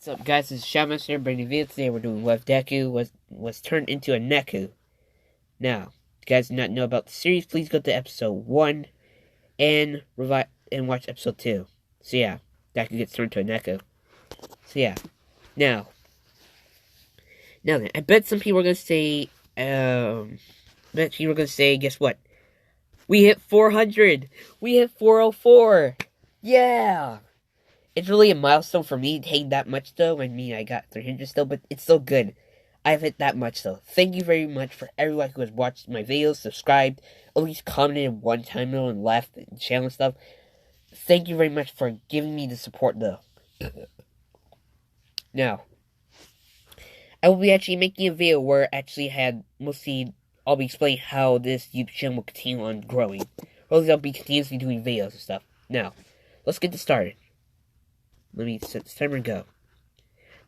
What's up, guys? This is Shamus here, bringing a video. Today we're doing what Deku was turned into a Neku. Now, if you guys do not know about the series, please go to episode 1 and watch episode 2. So yeah, Deku gets turned to a Neku. So yeah, now then, I bet some people are gonna say, guess what? We hit 400. We hit 404. Yeah. It's really a milestone for me to hit that much, though. I mean, I got 300 still, but it's still good. I've hit that much, though. Thank you very much for everyone who has watched my videos, subscribed, at least commented one time, though, and left the channel and stuff. Thank you very much for giving me the support, though. Now, I will be actually making a video where I'll be explaining how this YouTube channel will continue on growing. Or at least I'll be continuously doing videos and stuff. Now, let's get this started. Let me set this timer and go.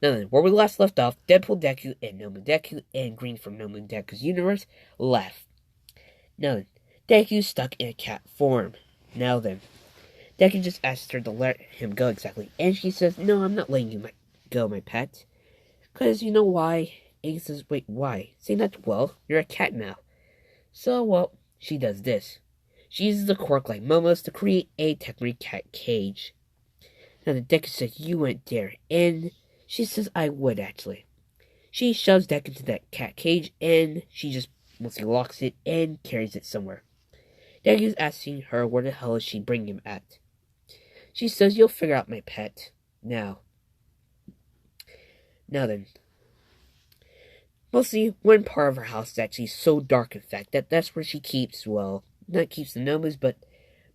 Now then, where we last left off, Deadpool Deku and Nomu Deku and Green from Nomu Deku's universe left. Now then, Deku's stuck in a cat form. Now then, Deku just asks her to let him go exactly. And she says, no, I'm not letting you go, my pet. Because you know why? And he says, wait, why? Saying that, well, you're a cat now. So, well, she does this. She uses a quirk like Momo's to create a temporary cat cage. Now the Deku says, you wouldn't dare, and she says, I would, actually. She shoves Deku into that cat cage, and she just mostly locks it and carries it somewhere. Deku's asking her where the hell is she bringing him at. She says, you'll figure out, my pet. Now then. Mostly, one part of her house is actually so dark, in fact, that's where she keeps, well, not keeps the Nomus, but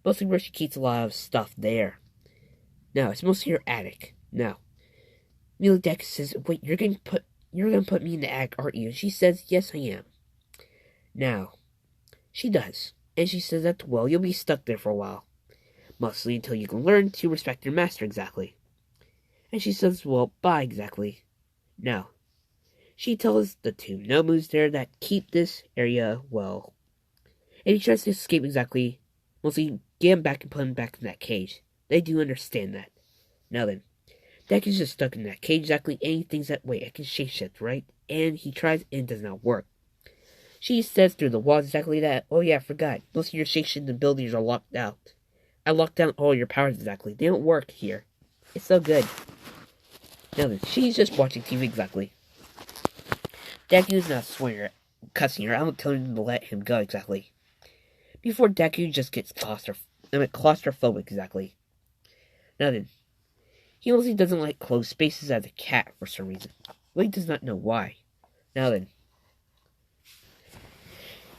mostly where she keeps a lot of stuff there. Now, it's mostly her attic. Now, Deku says, wait, you're gonna put me in the attic, aren't you? And she says, yes, I am. Now, she does. And she says that, well, you'll be stuck there for a while. Mostly until you can learn to respect your master exactly. And she says, well, bye exactly. Now, she tells the two Nomus there that keep this area well. And he tries to escape exactly. Mostly get him back and put him back in that cage. They do understand that. Now then, Deku's just stuck in that cage exactly, and he thinks that, wait, I can shapeshift, right? And he tries, and it does not work. She says through the walls exactly that, oh yeah, I forgot, most of your shapeshifting abilities are locked out. I locked down all your powers exactly. They don't work here. It's so good. Now then, she's just watching TV exactly. Deku's not swearing or cussing her out, telling him to let him go exactly. Before Deku just gets claustrophobic exactly. Now then, he mostly doesn't like closed spaces as a cat for some reason. Well, he does not know why. Now then,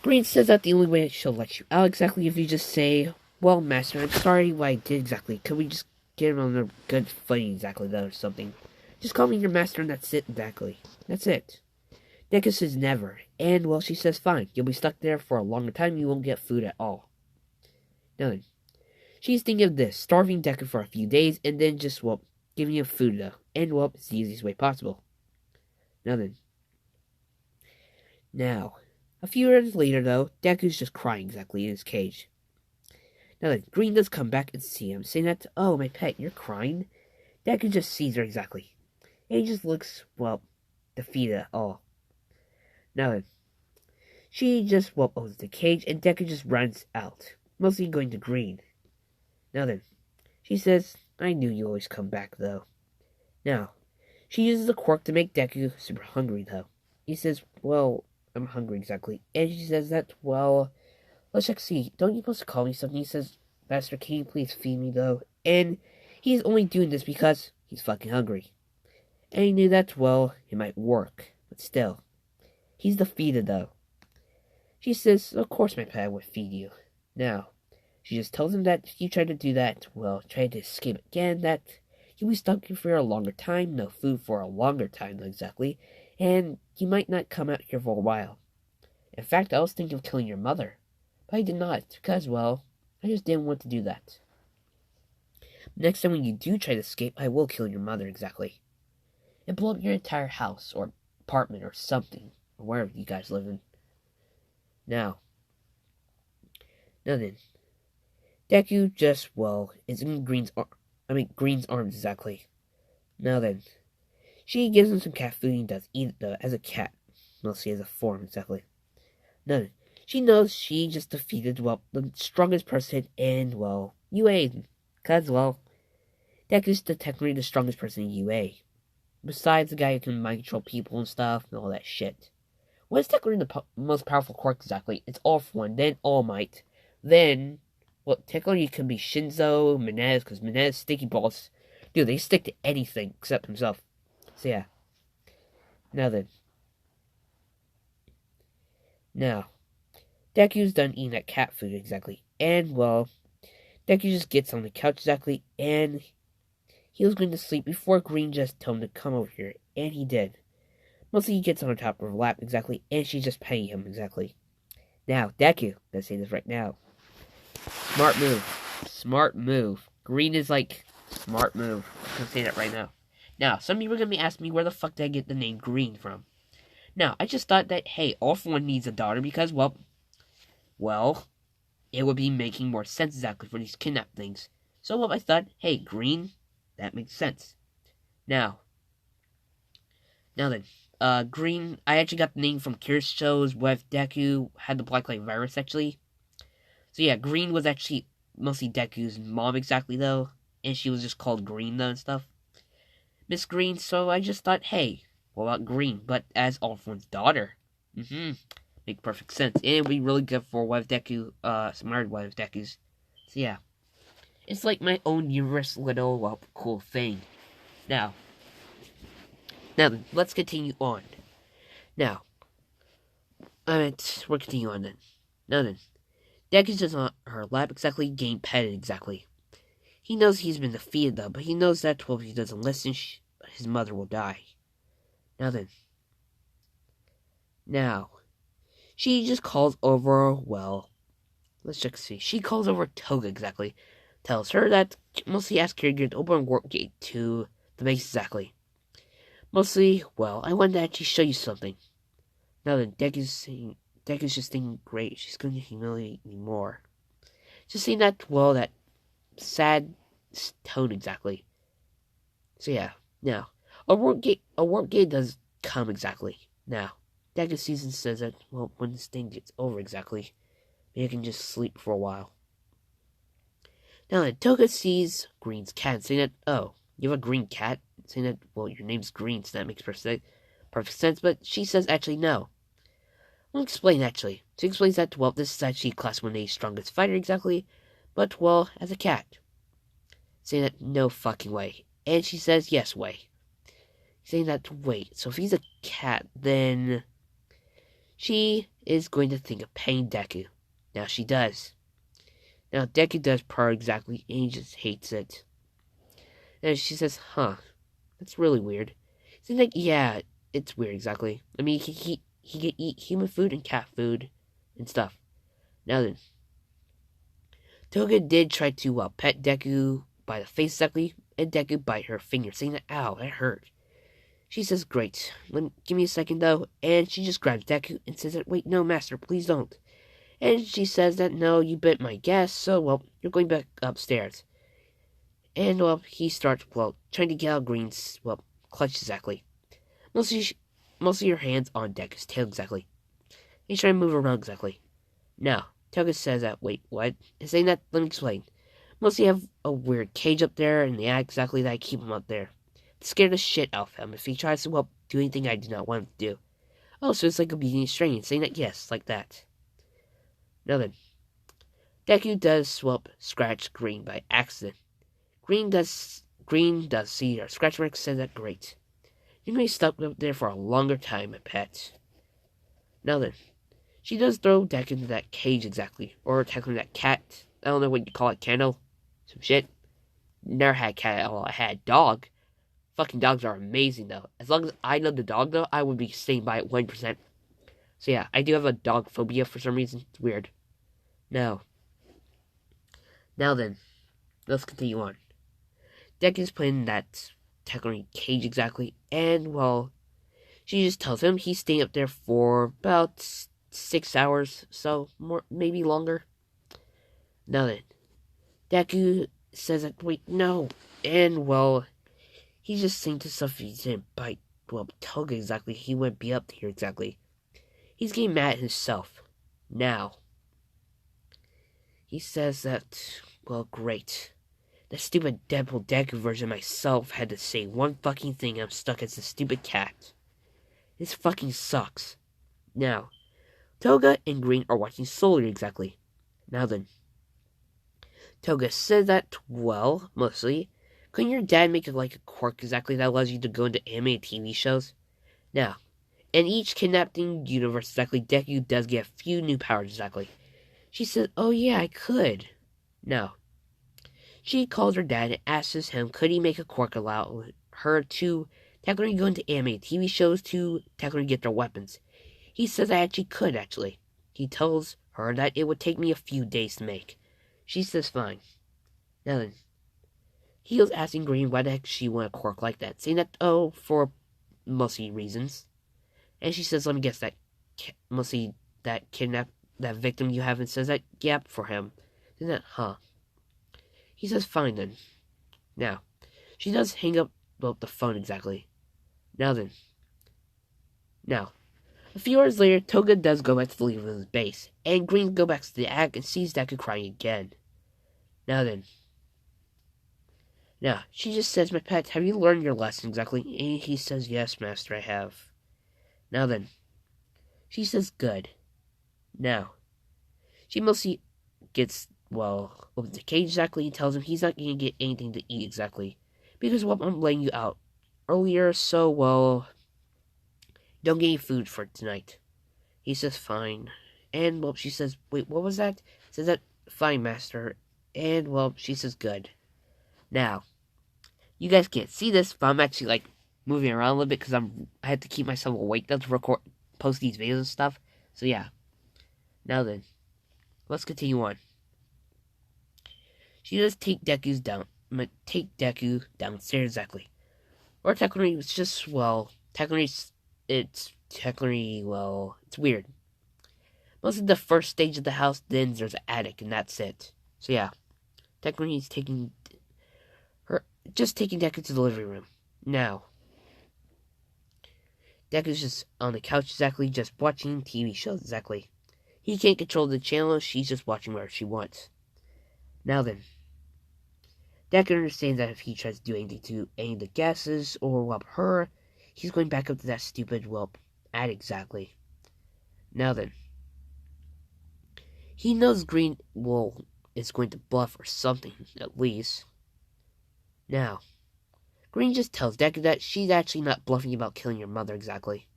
Green says that the only way she'll let you out exactly if you just say, well, Master, I'm sorry what I did exactly. Could we just get him on a good footing exactly, though, or something? Just call me your master and that's it exactly. That's it. Deku says never. And, well, she says fine. You'll be stuck there for a longer time. You won't get food at all. Now then, she's thinking of this, starving Deku for a few days, and then just, well, giving him food, though. And, well, it's the easiest way possible. Now then. Now, a few hours later, though, Deku's just crying exactly in his cage. Now then, Green does come back and see him, saying that, oh, my pet, you're crying? Deku just sees her exactly. And he just looks, well, defeated at all. Now then, she just, well, opens the cage, and Deku just runs out, mostly going to Green. Now then, she says, I knew you always come back, though. Now, she uses a quirk to make Deku super hungry, though. He says, well, I'm hungry exactly. And she says that, well, let's check see. Don't you supposed to call me something? He says, Master, can you please feed me, though? And he's only doing this because he's fucking hungry. And he knew that, well, it might work. But still, he's defeated, though. She says, of course my pet would feed you. Now, she just tells him that if you try to do that, well, try to escape again, that you'll be stuck here for a longer time, no food for a longer time, exactly, and you might not come out here for a while. In fact, I was thinking of killing your mother, but I did not, because, well, I just didn't want to do that. Next time when you do try to escape, I will kill your mother, exactly, and blow up your entire house, or apartment, or something, or wherever you guys live in. Now then, Deku just, well, is in Green's arms exactly. Now then, She gives him some cat food and he does eat it though, as a cat. Mostly as a form, exactly. No, she knows she just defeated, well, the strongest person in, well, UA. Because, well, Deku's technically the strongest person in UA. Besides the guy who can mind control people and stuff and all that shit. What is technically the most powerful quirk exactly? It's All for One, then All Might, then, well, technically it can be Shinzo, Menez, because Menez, sticky balls. Dude, they stick to anything except himself. So yeah. Now then. Now, Deku's done eating that cat food exactly. And, well, Deku just gets on the couch exactly, and he was going to sleep before Green just told him to come over here, and he did. Mostly he gets on top of her lap exactly, and she's just petting him exactly. Now, Deku, let's say this right now. Smart move. Smart move. Green is like, smart move. I'm gonna say that right now. Now, some people are gonna be asking me where the fuck did I get the name Green from? Now, I just thought that, hey, All for One needs a daughter because, well, it would be making more sense exactly for these kidnap things. So, I thought, hey, Green, that makes sense. Now then, Green, I actually got the name from Kirishito's wife Deku, had the Black Light virus, actually. So yeah, Green was actually mostly Deku's mom exactly, though, and she was just called Green, though, and stuff. Miss Green, so I just thought, hey, what about Green, but as All for One's daughter? Make perfect sense, and it would be really good for one of Deku, some married one of Deku's. So yeah, it's like my own universe little, well, cool thing. Now then, let's continue on. Now, we're continuing on then. Now then, Deku's just on her lap exactly, getting petted exactly. He knows he's been defeated though, but he knows that, well, if he doesn't listen, his mother will die. Now then. Now, she just calls over, well, let's check to see. She calls over Toga exactly. Tells her that mostly asks her to open warp gate to the base exactly. Mostly, well, I wanted to actually show you something. Now then, Deku's just thinking, great, she's going to humiliate me more. Just seeing that, well, that sad tone exactly. So yeah, now, a warp gate does come exactly. Now, Deku season says that, well, when this thing gets over exactly, maybe I can just sleep for a while. Now then, Toga sees Green's cat, saying that, oh, you have a green cat? Saying that, well, your name's Green, so that makes perfect sense, but she says, actually, no. I'll explain, actually. She explains that, well, this is actually class 1A's strongest fighter exactly, but, well, as a cat. Saying that, no fucking way. And she says, yes way. Saying that, wait, so if he's a cat, then she is going to think of paying Deku. Now she does. Now Deku does purr exactly, and he just hates it. And she says, huh, that's really weird. Saying like, yeah, it's weird exactly. I mean, he can eat human food and cat food and stuff. Now then, Toga did try to pet Deku by the face exactly, and Deku bite her finger, saying that, ow, that hurt. She says, great, give me a second though, and she just grabs Deku and says that, wait, no, master, please don't. And she says that, no, you bit my guest, so, well, you're going back upstairs. And, well, he starts, well, trying to get out Green's, well, clutch exactly. Mostly your hands on Deku's tail exactly. He's trying to move around exactly. Now, Toga says that, wait, what? And saying that, let me explain. Mostly have a weird cage up there, and they act exactly that I keep him up there. It scared the shit out of him if he tries to, well, do anything I do not want him to do. Oh, so it's like a being strange, saying that, yes, like that. Now then, Deku does, well, scratch Green by accident. Green does see her scratch mark, says that, great. You may be stuck up there for a longer time, my pet. Now then, she does throw Deku into that cage exactly, or technically that cat, I don't know what you call it, kennel, some shit. Never had cat at all, I had dog. Fucking dogs are amazing though. As long as I know the dog though, I would be staying by it 1%. So yeah, I do have a dog phobia for some reason, it's weird. Now then, let's continue on. Deku's playing that technically cage exactly, and well, she just tells him he's staying up there for about 6 hours, so more, maybe longer. Now then, Deku says that, wait, no, and well, He's just saying to stuff he didn't bite, well, Toga exactly. He wouldn't be up here exactly. He's getting mad at himself. Now, he says that, well, great. The stupid Deadpool Deku version of myself had to say one fucking thing and I'm stuck as a stupid cat. This fucking sucks. Now, Toga and Green are watching Solar exactly. Now then. Toga said that, well, mostly. Couldn't your dad make it like a quirk exactly that allows you to go into anime and TV shows? Now, in each kidnapping universe exactly, Deku does get a few new powers exactly. She said, oh yeah, I could. Now, she calls her dad and asks him could he make a quirk allow her to technically go into anime and TV shows to technically get their weapons. He says that she could actually. He tells her that it would take me a few days to make. She says fine. Now then, he was asking Green why the heck she wanted a quirk like that, saying that, oh, for mostly reasons. And she says, let me guess, that mostly that victim you have, and says that, yep, for him. Then that, huh. He says, fine then. Now, she does hang up the phone exactly. Now then. Now, a few hours later, Toga does go back to the Leaver's base, and Green go back to the attic and sees Deku crying again. Now then. Now, she just says, my pet, have you learned your lesson exactly? And he says, yes, master, I have. Now then. She says, good. Now, she mostly gets, well, over the cage exactly and tells him he's not going to get anything to eat exactly. Because, well, I'm laying you out earlier, so, well, don't get any food for tonight. He says, fine. And, well, she says, wait, what was that? Says that, fine, master. And, well, she says, good. Now, you guys can't see this, but I'm actually, like, moving around a little bit because I had to keep myself awake now to post these videos and stuff. So, yeah. Now then, let's continue on. She does take Deku downstairs exactly. Or technically, it's just, well, it's weird. Most of the first stage of the house, then there's an attic, and that's it. So yeah, technically he's taking Deku to the living room. Now, Deku's just on the couch exactly, just watching TV shows exactly. He can't control the channel, she's just watching whatever she wants. Now then, Deku understands that if he tries to do anything to any of the gases or whelp her, he's going back up to that stupid whelp attic exactly. Now then, he knows Green is going to bluff or something, at least. Now, Green just tells Deku that she's actually not bluffing about killing your mother exactly.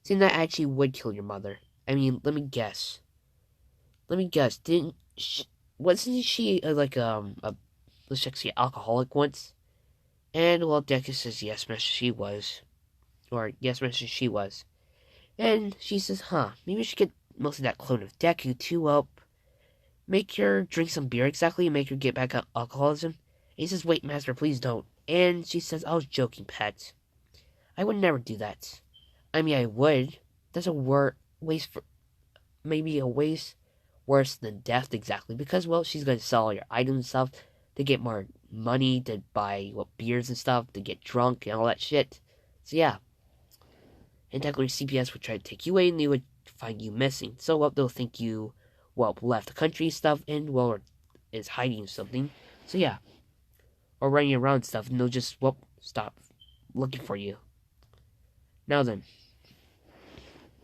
Saying that actually would kill your mother. I mean, let me guess. Wasn't she let's check, see, alcoholic once? And, well, Deku says, yes, Master, she was. Or, yes, Master, she was. And she says, huh, maybe we should get mostly that clone of Deku to help make her drink some beer exactly and make her get back on alcoholism. And he says, wait, Master, please don't. And she says, I was joking, pet. I would never do that. I mean, I would. That's a waste worse than death exactly. Because, well, she's going to sell all your items and stuff to get more money to buy beers and stuff, to get drunk and all that shit. So, yeah. And technically, CPS would try to take you away and they would find you missing. So, well, they'll think you, left the country and stuff and, or is hiding something. So, yeah. Or running around and stuff and they'll just, stop looking for you. Now then.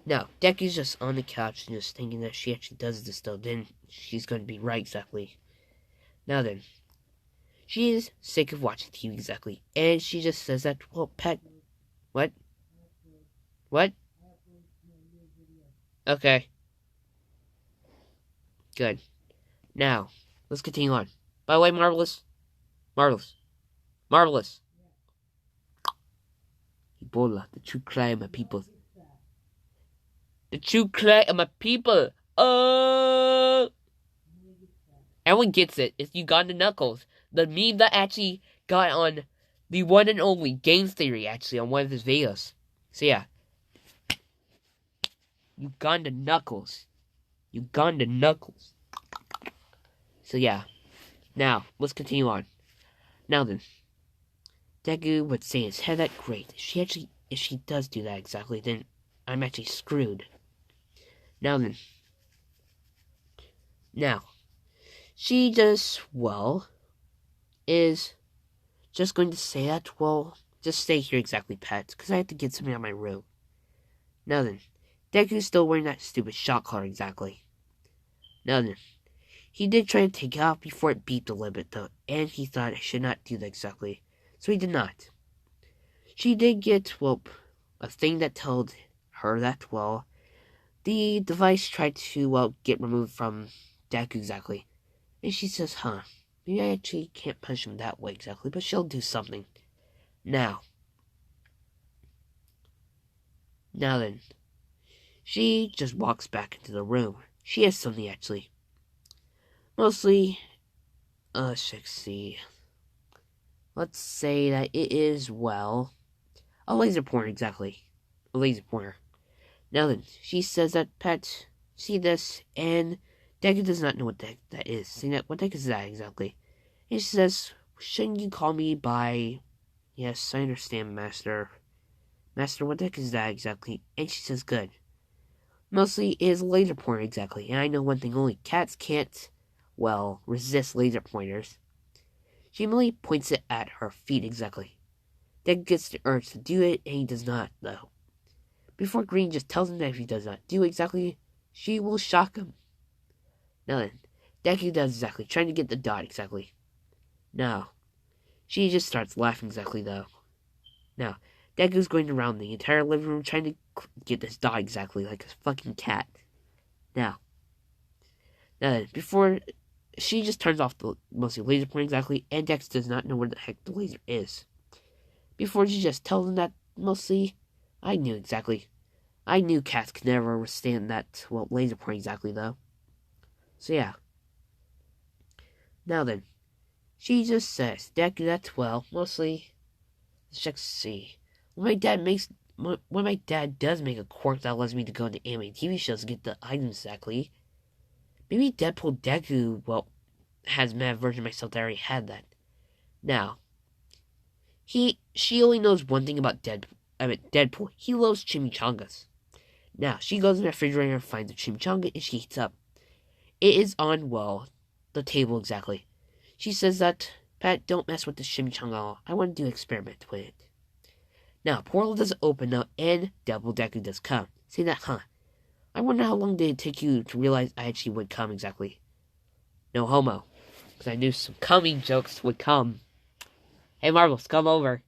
Now, Deku's just on the couch and just thinking that she actually does this though. Then she's going to be right exactly. Now then. She is sick of watching TV exactly. And she just says that, well, pet. What? What? Okay. Good. Now, let's continue on. By the way, Marvelous. Ebola, the true cry of my people. The true cry of my people. Oh! Everyone gets it. It's Uganda Knuckles. The meme that actually got on the one and only Games Theory, actually, on one of his videos. So, yeah. Uganda Knuckles. So, yeah. Now, let's continue on. Now then. Deku would say in his head that great. If she does do that exactly, then I'm actually screwed. Now then. Now, she just, is just going to say that, just stay here exactly, pet, because I have to get something out of my room. Now then, Deku's still wearing that stupid shot collar exactly. Now then, he did try to take it out before it beeped a little bit though, and he thought I should not do that exactly, so he did not. She did get, a thing that told her that, the device tried to, get removed from Deku exactly. And she says, maybe I actually can't punch him that way exactly, but she'll do something. Now then, she just walks back into the room. She has something actually. Mostly, let's see. Let's say that it is, a laser pointer exactly. A laser pointer. Now then, she says that, pet, see this, and Deku does not know what that is. Saying that, what the heck is that exactly? And she says, shouldn't you call me by... Yes, I understand, Master. Master, what the heck is that exactly? And she says, good. Mostly, it is laser pointer exactly. And I know one thing, only cats can't, resist laser pointers. She immediately points it at her feet exactly. Deku gets the urge to do it, and he does not, though. Before Green just tells him that if he does not do exactly, she will shock him. Now then, Deku does exactly, trying to get the dot exactly. Now, she just starts laughing exactly though. Now, Deku's going around the entire living room trying to get this dot exactly, like a fucking cat. Now then, before, she just turns off the mostly laser point exactly, and Dex does not know where the heck the laser is. Before she just tells him that, mostly, I knew exactly. I knew cats could never withstand that, laser point exactly, though. So, yeah. Now then, she just says, Deku, that's mostly, let's just see. When my dad does make a quirk that allows me to go into anime TV shows to get the items exactly, maybe Deadpool Deku, has met a version of myself that already had that. Now, she only knows one thing about Deadpool. He loves chimichangas. Now, she goes in the refrigerator and finds a chimichanga and she heats up. It is on, the table exactly. She says that, Pat, don't mess with the chimichanga. I want to do an experiment with it. Now, portal does open up and Deadpool Deku does come. Say that, I wonder how long did it take you to realize I actually would come exactly. No homo. Because I knew some coming jokes would come. Hey, Marbles, come over.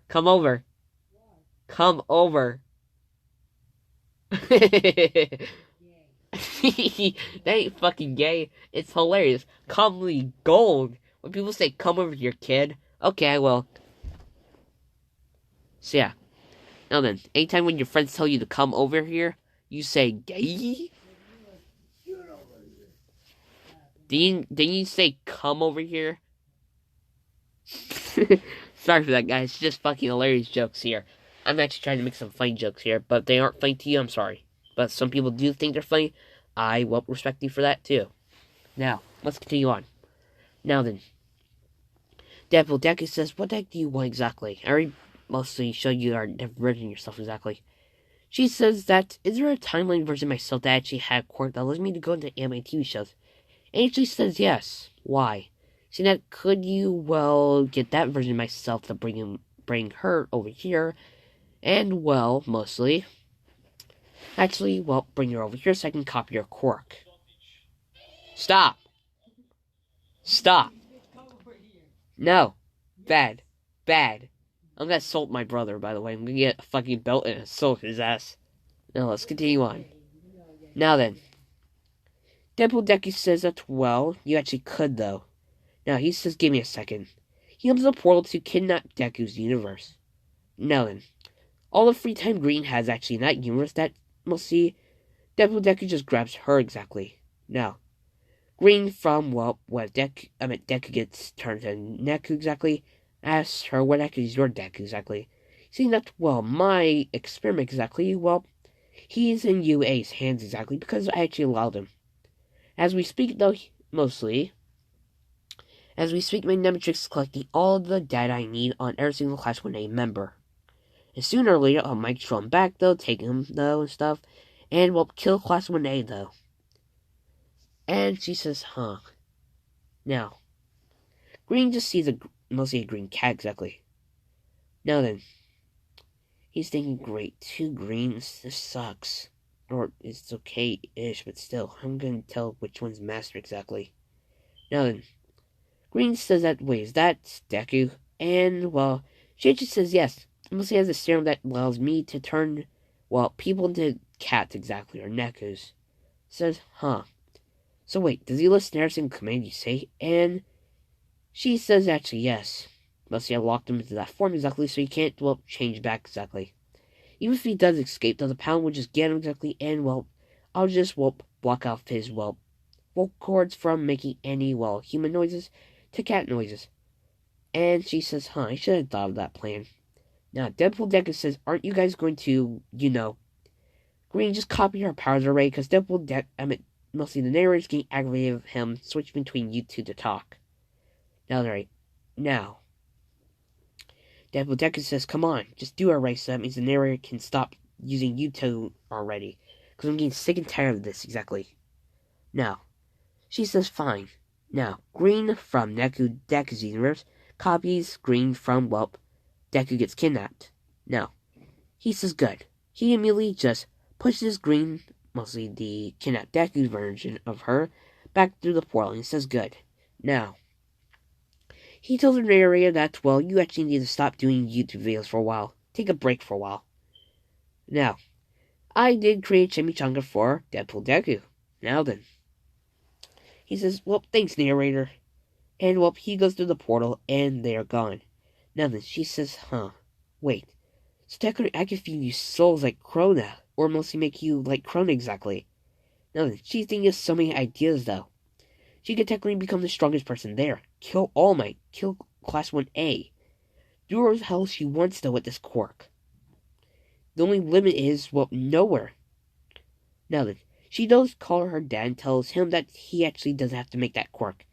Come over. Come over. That ain't fucking gay. It's hilarious. Comedy gold. When people say, come over here, kid. Okay, I will. So, yeah. Now then, anytime when your friends tell you to come over here, you say, gay? Didn't you say, come over here? Sorry for that, guys. It's just fucking hilarious jokes here. I'm actually trying to make some funny jokes here, but if they aren't funny to you, I'm sorry. But some people do think they're funny. I will respect you for that, too. Now, let's continue on. Now then. Deadpool Deku says, what the heck do you want exactly? I already mostly showed you our version of yourself exactly. She says that, is there a timeline version of myself that actually had a quirk that allows me to go into anime TV shows? And she says yes. Why? See that, could you, get that version of myself to bring her over here? And, mostly, actually, bring her over here so I can copy your quirk. Stop. Stop. No. Bad. Bad. I'm gonna assault my brother, by the way. I'm gonna get a fucking belt and assault his ass. Now, let's continue on. Now then. Deadpool Deku says that, you actually could, though. Now, he says, give me a second. He opens a portal to kidnap Deku's universe. Now then. All the free time Green has actually in that universe that, mostly, Deadpool Deku just grabs her exactly. Now, Green from, Deku gets turned to Neku exactly, asks her what heck is your Deku exactly. Seeing that, my experiment exactly, he's in UA's hands exactly because I actually allowed him. As we speak, though, mostly, As we speak, my Nemetrix is collecting all the data I need on every single Class 1A member. And sooner or later, I'll might throw him back, though, take him, though, and stuff. And we'll kill Class 1A, though. And she says, huh. Now, Green just sees mostly a green cat, exactly. Now then, he's thinking, great, 2 greens, this sucks. Or, it's okay-ish, but still, I'm gonna tell which one's master exactly. Now then, Green says that, wait, is that Deku? And, well, she just says yes. Mostly has a serum that allows me to turn, well, people into cats exactly, or nekus. Says, huh. So wait, does he listen to every single command you say? And she says actually yes. Mostly I locked him into that form exactly, so he can't, well, change back exactly. Even if he does escape, though, the pound will just get him exactly, and, well, I'll just, well, block off his, well, vocal cords from making any, well, human noises to cat noises. And she says, huh, I should have thought of that plan. Now, Deadpool Deku says, aren't you guys going to, Green, just copy her powers already, because mostly the narrator's getting aggravated with him switching between you two to talk. Now, Deadpool Deku says, come on, just do it already, so that means the narrator can stop using you two already, because I'm getting sick and tired of this, exactly. Now, she says, fine. Now, Green from Deku's universe copies Green from, well, Deku gets kidnapped. Now, he says good. He immediately just pushes Green, mostly the kidnapped Deku version of her, back through the portal and says good. Now, he tells the narrator that, well, you actually need to stop doing YouTube videos for a while. Take a break for a while. Now, I did create Chimichanga for Deadpool Deku. Now then. He says, well, thanks, narrator. And, well, he goes through the portal, and they are gone. Now then, she says, huh, wait. So technically, I can feed you souls like Krona, or mostly make you like Krona exactly. Now then, she's thinking of so many ideas, though. She could technically become the strongest person there. Kill All Might. Kill Class 1A. Do whatever the hell she wants, though, with this quirk. The only limit is, well, nowhere. Now then, she does call her dad and tells him that he actually doesn't have to make that quirk.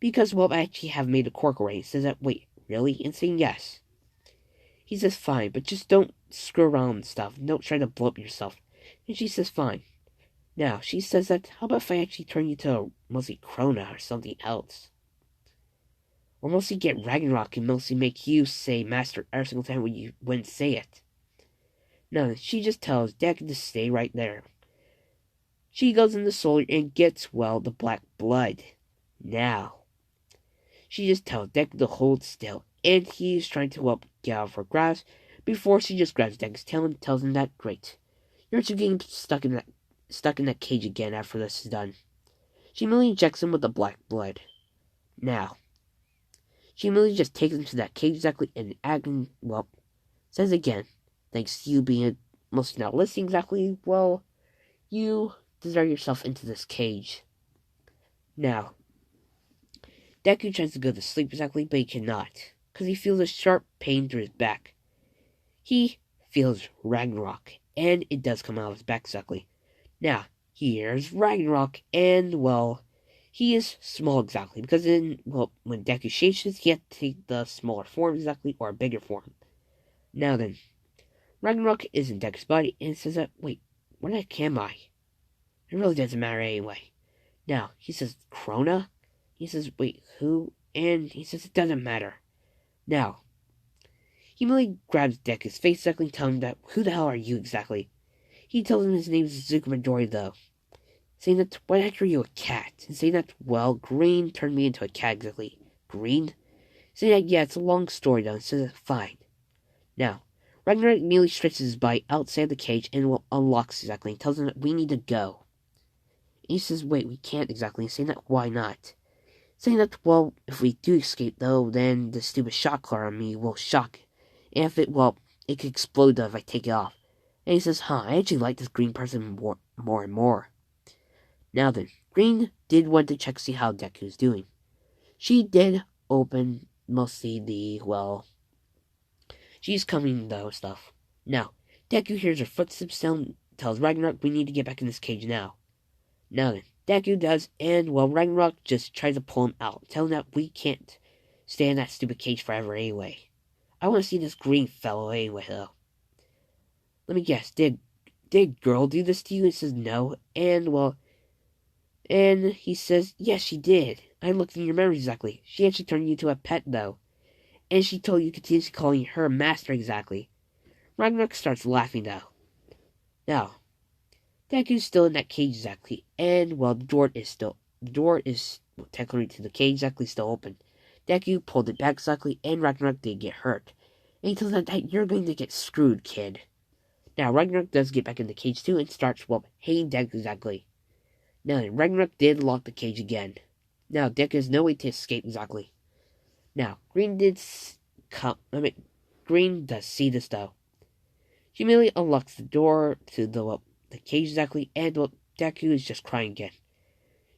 Because, well, I actually have made a quirk already. Says that, wait, really? And saying yes. He says, fine, but just don't screw around and stuff. Don't try to blow up yourself. And she says, fine. Now, she says that, how about if I actually turn you to mostly Krona or something else? Or mostly get Ragnarok and mostly make you say Master every single time when you wouldn't say it. No, she just tells Deku to stay right there. She goes in the solar and gets, well, the black blood. Now, she just tells Deku to hold still, and he's trying to, well, get out of her grasp before she just grabs Deku's tail and tells him that, great. You're two getting stuck in that cage again after this is done. She immediately injects him with the black blood. Now, she immediately just takes him to that cage exactly and well, says again, thanks to you being mostly not listening exactly, well, you deserve yourself into this cage. Now, Deku tries to go to sleep exactly, but he cannot, because he feels a sharp pain through his back. He feels Ragnarok, and it does come out of his back exactly. Now, here's Ragnarok, and, well, he is small exactly, because when Deku shapeshifts, he has to take the smaller form exactly, or a bigger form. Now then, Ragnarok is in Deku's body, and it says that, wait, where the heck am I? It really doesn't matter anyway. Now, he says, Krona? He says, wait, who? And he says, it doesn't matter. Now, he immediately grabs Deku's face exactly and tells him that, who the hell are you exactly? He tells him his name is Zuko Midori, though. Saying that, why the heck are you a cat? And saying that, well, Green turned me into a cat exactly. Green? Saying that, yeah, it's a long story, though, and says, fine. Now, Ragnarok immediately stretches his body outside the cage and will unlocks exactly and tells him that we need to go. And he says, wait, we can't exactly, saying that, why not? Saying that, well, if we do escape, though, then the stupid shock claw on me will shock. And if it, well, it could explode, though, if I take it off. And he says, I actually like this green person more and more. Now then, Green did want to check to see how Deku's doing. She did open mostly the, well, she's coming, though, stuff. Now, Deku hears her footsteps sound, tells Ragnarok we need to get back in this cage now. Now then, Deku does, and well, Ragnarok just tries to pull him out, telling him that we can't stay in that stupid cage forever anyway. I want to see this green fellow anyway, though. Let me guess, did girl do this to you? He says no, and well, and he says, yes, she did. I looked in your memory exactly. She actually turned you into a pet, though. And she told you continuously calling her master exactly. Ragnarok starts laughing, though. Now, Deku's still in that cage exactly, and well, the door is technically to the cage exactly still open. Deku pulled it back exactly, and Ragnarok did get hurt. And he tells them that you're going to get screwed, kid. Now, Ragnarok does get back in the cage too, and starts, well, hating Deku exactly. Now then, Ragnarok did lock the cage again. Now, Deku has no way to escape exactly. Now, Green does see this though. She immediately unlocks the door to the cage exactly, and Deku is just crying again.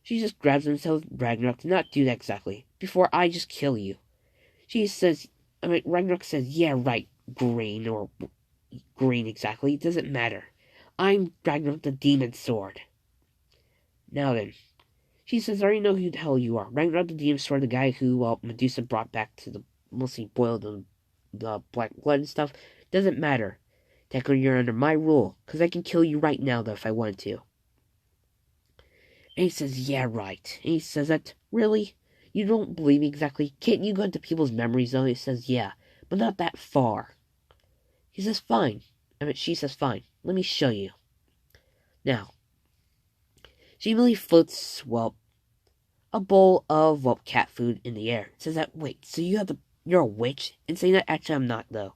She just grabs him and tells Ragnarok to not do that exactly, before I just kill you. Ragnarok says, yeah, right, Green, or Green exactly, it doesn't matter. I'm Ragnarok the Demon Sword. Now then, she says, I already know who the hell you are. Ragnarok the Demon Sword, the guy who Medusa brought back to the mostly boiled the black blood and stuff. Doesn't matter. Technically, you're under my rule, because I can kill you right now, though, if I wanted to. And he says, yeah, right. And he says that, really? You don't believe me exactly? Can't you go into people's memories, though? He says, yeah, but not that far. He says, fine. She says, fine. Let me show you. Now, she immediately floats, a bowl of, cat food in the air. It says that, wait, so you're a witch? And saying that, actually, I'm not, though.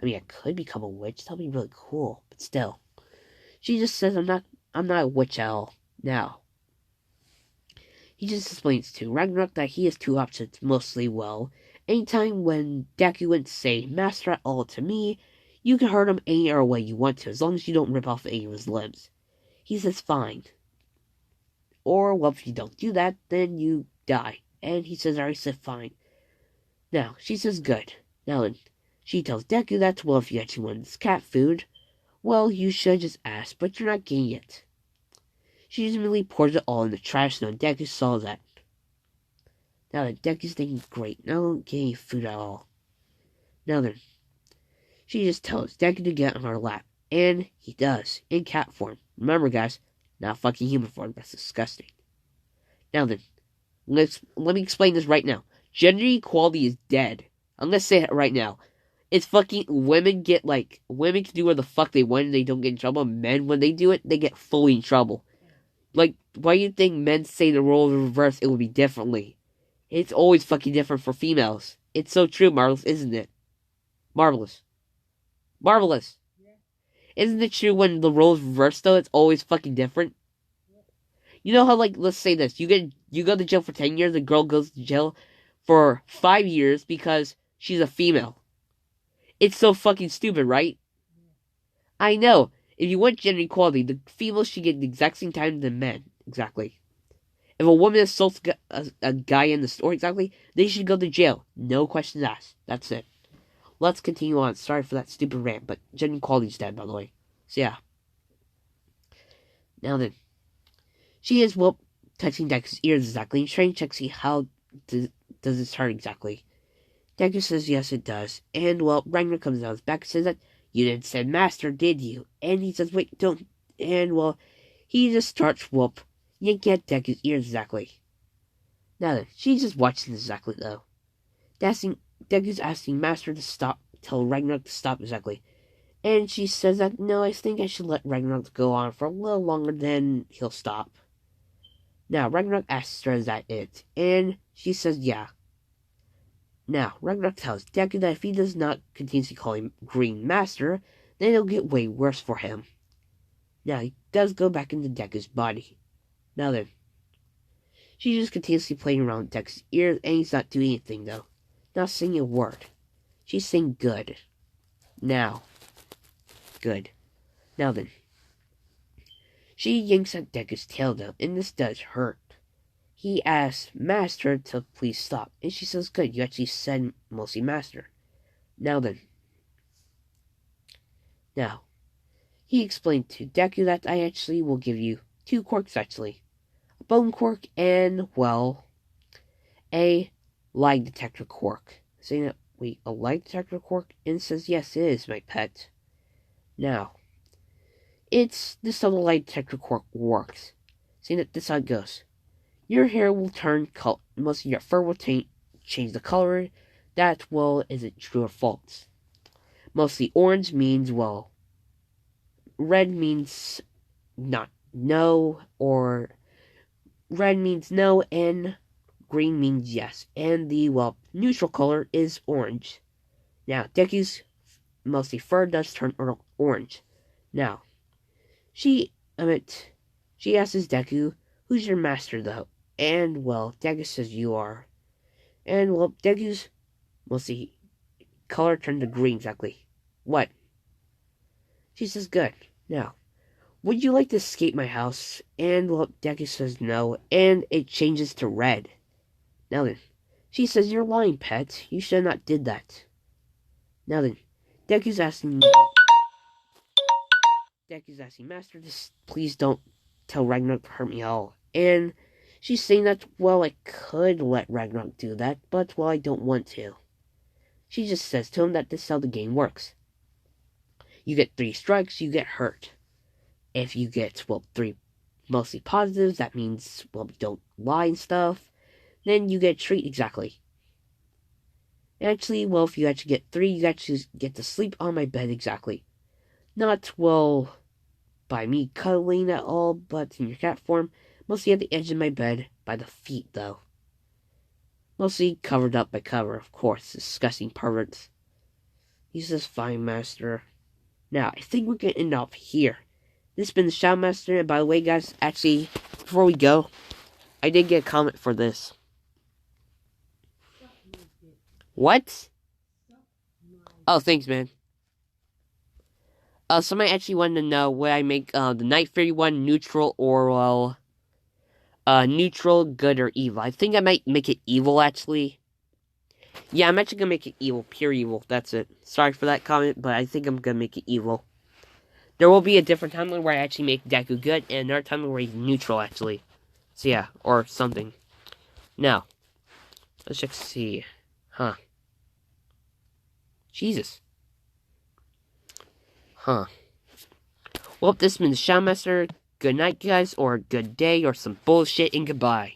I mean, I could become a witch. That'd be really cool. But still. She just says, I'm not a witch at all. Now, he just explains to Ragnarok that he has two options, mostly, anytime when Deku would say, master at all to me, you can hurt him any other way you want to, as long as you don't rip off any of his limbs. He says, fine. Or, if you don't do that, then you die. And he says, I already said fine. Now, she says, good. Now then, she tells Deku that, if you actually want this cat food, you should just ask, but you're not getting it. She just immediately pours it all in the trash, and Deku saw that. Now then, Deku's thinking, great, now I don't get any food at all. Now then, she just tells Deku to get on her lap, and he does, in cat form. Remember, guys, not fucking human form, that's disgusting. Now then, let me explain this right now. Gender equality is dead. I'm gonna say it right now. It's fucking, women can do what the fuck they want and they don't get in trouble. Men, when they do it, they get fully in trouble. Why do you think men say the roles are reversed, it would be differently? It's always fucking different for females. It's so true, Marvelous, isn't it? Marvelous. Yeah. Isn't it true when the roles reverse, though, it's always fucking different? Yeah. You know how, let's say this, you go to jail for 10 years, the girl goes to jail for 5 years because she's a female. It's so fucking stupid, right? Yeah. I know. If you want gender equality, the females should get the exact same time as the men. Exactly. If a woman assaults a guy in the store, exactly, they should go to jail. No questions asked. That's it. Let's continue on. Sorry for that stupid rant, but gender equality is dead, by the way. So, yeah. Now then. She is, touching Deku's ears exactly, and trying to check to see how does this hurt exactly. Deku says yes, it does. And, Ragnarok comes out his back and says that, you didn't say master, did you? And he says, wait, don't. And, he just starts, yanking at Deku's ears exactly. Now then, she's just watching this exactly, though. Deku's asking Master to stop, tell Ragnarok to stop exactly. And she says that, no, I think I should let Ragnarok go on for a little longer, then he'll stop. Now, Ragnarok asks her, is that it? And she says, yeah. Now, Ragnarok tells Deku that if he does not continuously call him Green Master, then it'll get way worse for him. Now, he does go back into Deku's body. Now then, she's just continuously playing around with Deku's ears, and he's not doing anything, though. Not saying a word. She's saying good. Now. Good. Now then. She yanks at Deku's tail, though, and this does hurt. He asks Master to please stop, and she says, good, you actually said mostly Master. Now then. Now. He explained to Deku that I actually will give you 2 quirks, actually. a bone quirk, and, well, a lie detector quirk. Saying that, wait, a lie detector quirk? And says, yes, it is, my pet. Now, this how the lie detector quirk works. Saying that this how it goes. Your hair will turn color. Most of your fur will change the color. That, well, isn't true or false. Mostly orange means, well, red means not no, or red means no, and green means yes. And the, well, neutral color is orange. Now, Deku's mostly fur does turn orange. Now, she, she asks Deku, who's your master, though? And, well, Deku says you are. And, well, Deku's mostly color turned to green, exactly. What? She says, good. Now, would you like to escape my house? And, well, Deku says no, and it changes to red. Now then, she says, you're lying, pet. You should not did that. Now then, Deku's asking, Master, please don't tell Ragnarok to hurt me at all. And she's saying that, well, I could let Ragnarok do that, but, well, I don't want to. She just says to him that this is how the game works. You get 3 strikes, you get hurt. If you get, well, 3 mostly positives, that means, well, don't lie and stuff, then you get a treat, exactly. Actually, well, if you actually get 3, you actually get to sleep on my bed, exactly. Not, well, by me cuddling at all, but in your cat form, mostly at the edge of my bed, by the feet, though. Mostly covered up by cover, of course, disgusting perverts. He says, fine, master. Now, I think we're gonna end off here. This has been the Shadow Master, and by the way, guys, actually, before we go, I did get a comment for this. What? Oh, thanks, man. Somebody actually wanted to know would I make the Night Fury one neutral or, well, neutral, good, or evil. I think I might make it evil, actually. Yeah, I'm actually gonna make it evil, pure evil. That's it. Sorry for that comment, but I think I'm gonna make it evil. There will be a different timeline where I actually make Deku good, and another timeline where he's neutral, actually. So yeah, or something. Now, let's just see. Huh. Jesus. Huh. Well, this has been the Shadow Master. Good night, guys, or good day, or some bullshit, and goodbye.